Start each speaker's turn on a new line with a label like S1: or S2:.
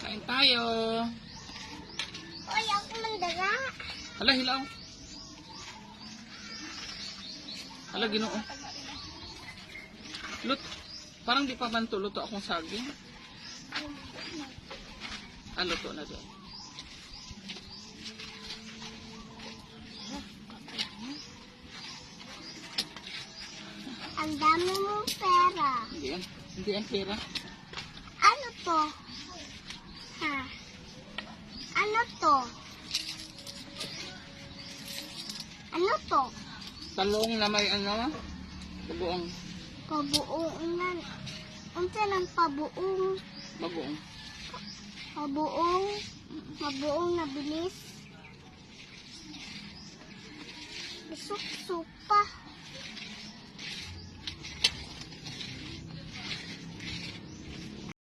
S1: Kain tayo.
S2: Uy, ako mandara.
S1: Hala, hilaw. Hala, Ginoo. Parang di pa banto, luto akong saging. Ah, luto na doon.
S2: Ang dami mong pera.
S1: Hindi yan pera.
S2: Ano to? Ha? Ano to? Ano to?
S1: Talong na may ano, bagoong.
S2: Pabuong nan. Unsa ng pabuong?
S1: Bagoong.
S2: Pabuong. Mabuong na bilis. Sup-sup pa.